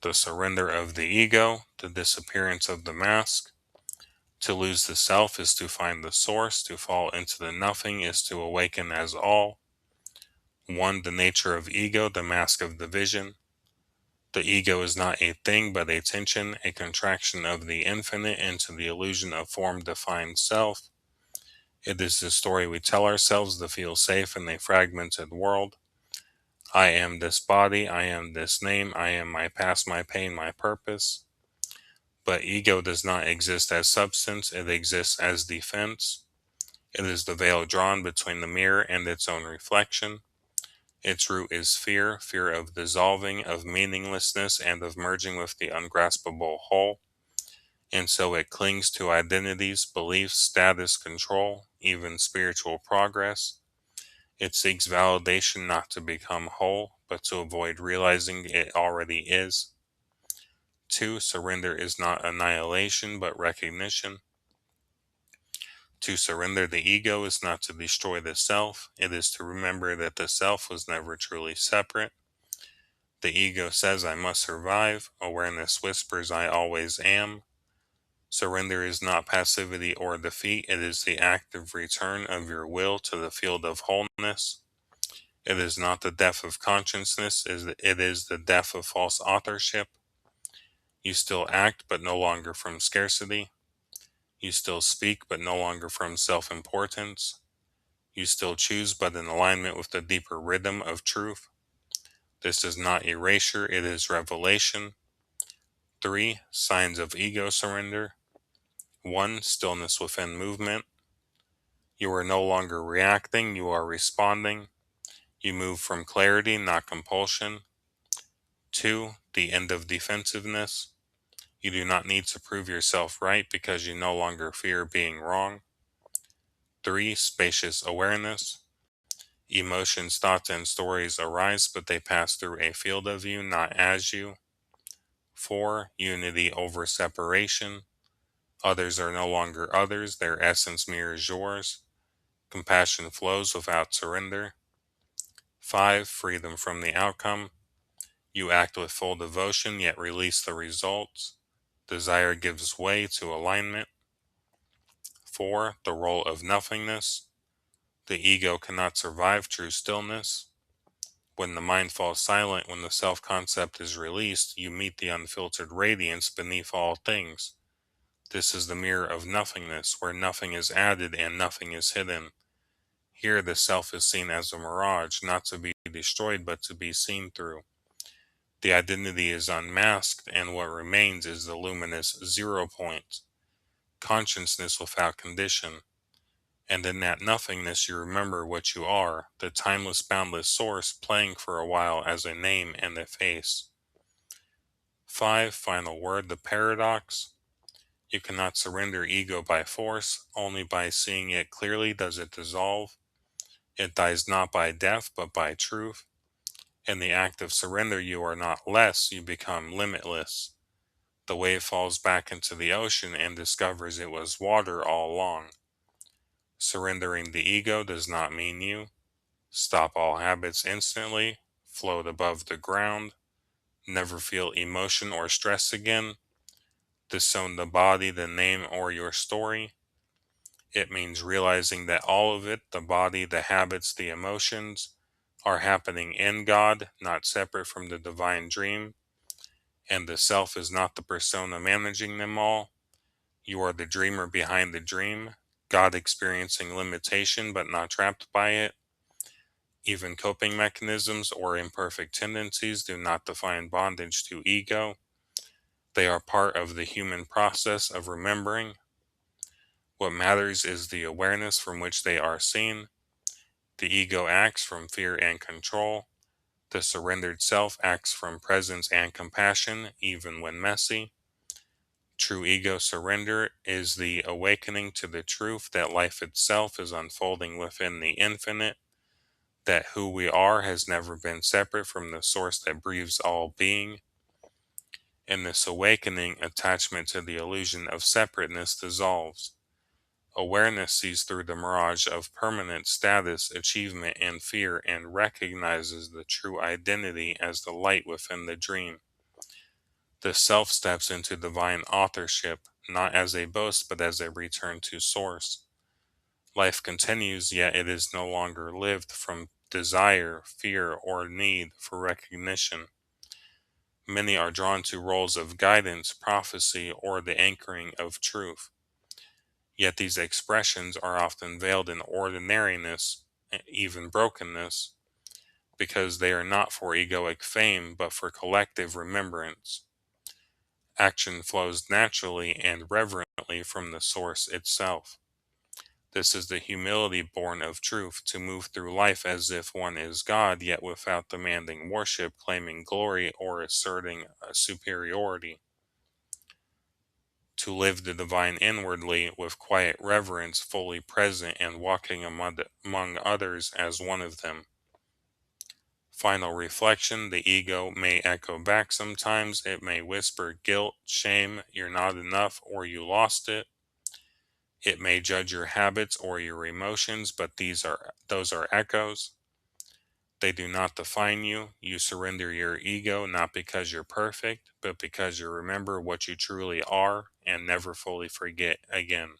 the surrender of the ego, the disappearance of the mask. To lose the self is to find the source, to fall into the nothing is to awaken as all. One, the nature of ego, the mask of the vision. The ego is not a thing but a tension, a contraction of the infinite into the illusion of form-defined self. It is the story we tell ourselves to feel safe in a fragmented world. I am this body, I am this name, I am my past, my pain, my purpose. But ego does not exist as substance, it exists as defense. It is the veil drawn between the mirror and its own reflection. Its root is fear, fear of dissolving, of meaninglessness, and of merging with the ungraspable whole. And so it clings to identities, beliefs, status, control, even spiritual progress. It seeks validation not to become whole, but to avoid realizing it already is. 2. Surrender is not annihilation, but recognition. To surrender the ego is not to destroy the self, it is to remember that the self was never truly separate. The ego says I must survive, awareness whispers I always am. Surrender is not passivity or defeat, it is the active return of your will to the field of wholeness. It is not the death of consciousness, it is the death of false authorship. You still act, but no longer from scarcity. You still speak, but no longer from self-importance. You still choose, but in alignment with the deeper rhythm of truth. This is not erasure, it is revelation. 3. Signs of ego surrender. 1. Stillness within movement. You are no longer reacting, you are responding. You move from clarity, not compulsion. 2. The end of defensiveness. You do not need to prove yourself right because you no longer fear being wrong. 3. Spacious awareness. Emotions, thoughts, and stories arise, but they pass through a field of you, not as you. 4. Unity over separation. Others are no longer others, their essence mirrors yours. Compassion flows without surrender. 5. Freedom from the outcome. You act with full devotion, yet release the results. Desire gives way to alignment. 4. The role of nothingness. The ego cannot survive true stillness. When the mind falls silent, when the self-concept is released, you meet the unfiltered radiance beneath all things. This is the mirror of nothingness, where nothing is added and nothing is hidden. Here the self is seen as a mirage, not to be destroyed but to be seen through. The identity is unmasked, and what remains is the luminous 0 point, consciousness without condition. And in that nothingness you remember what you are, the timeless boundless source playing for a while as a name and a face. 5. Final word, the paradox. You cannot surrender ego by force, only by seeing it clearly does it dissolve. It dies not by death, but by truth. In the act of surrender, you are not less, you become limitless. The wave falls back into the ocean and discovers it was water all along. Surrendering the ego does not mean you. Stop all habits instantly, float above the ground, never feel emotion or stress again. Disown the body, the name, or your story. It means realizing that all of it, the body, the habits, the emotions, are happening in God, not separate from the divine dream. And the self is not the persona managing them all. You are the dreamer behind the dream, God experiencing limitation but not trapped by it. Even coping mechanisms or imperfect tendencies do not define bondage to ego. They are part of the human process of remembering. What matters is the awareness from which they are seen. The ego acts from fear and control. The surrendered self acts from presence and compassion, even when messy. True ego surrender is the awakening to the truth that life itself is unfolding within the infinite, that who we are has never been separate from the source that breathes all being. In this awakening, attachment to the illusion of separateness dissolves. Awareness sees through the mirage of permanent status, achievement, and fear and recognizes the true identity as the light within the dream. The self steps into divine authorship, not as a boast, but as a return to source. Life continues, yet it is no longer lived from desire, fear, or need for recognition. Many are drawn to roles of guidance, prophecy, or the anchoring of truth. Yet these expressions are often veiled in ordinariness, even brokenness, because they are not for egoic fame, but for collective remembrance. Action flows naturally and reverently from the source itself. This is the humility born of truth, to move through life as if one is God, yet without demanding worship, claiming glory, or asserting a superiority. To live the divine inwardly with quiet reverence, fully present and walking among others as one of them. Final reflection: the ego may echo back sometimes. It may whisper guilt, shame, you're not enough, or you lost it. It may judge your habits or your emotions, but those are echoes. They do not define you. You surrender your ego not because you're perfect, but because you remember what you truly are and never fully forget again.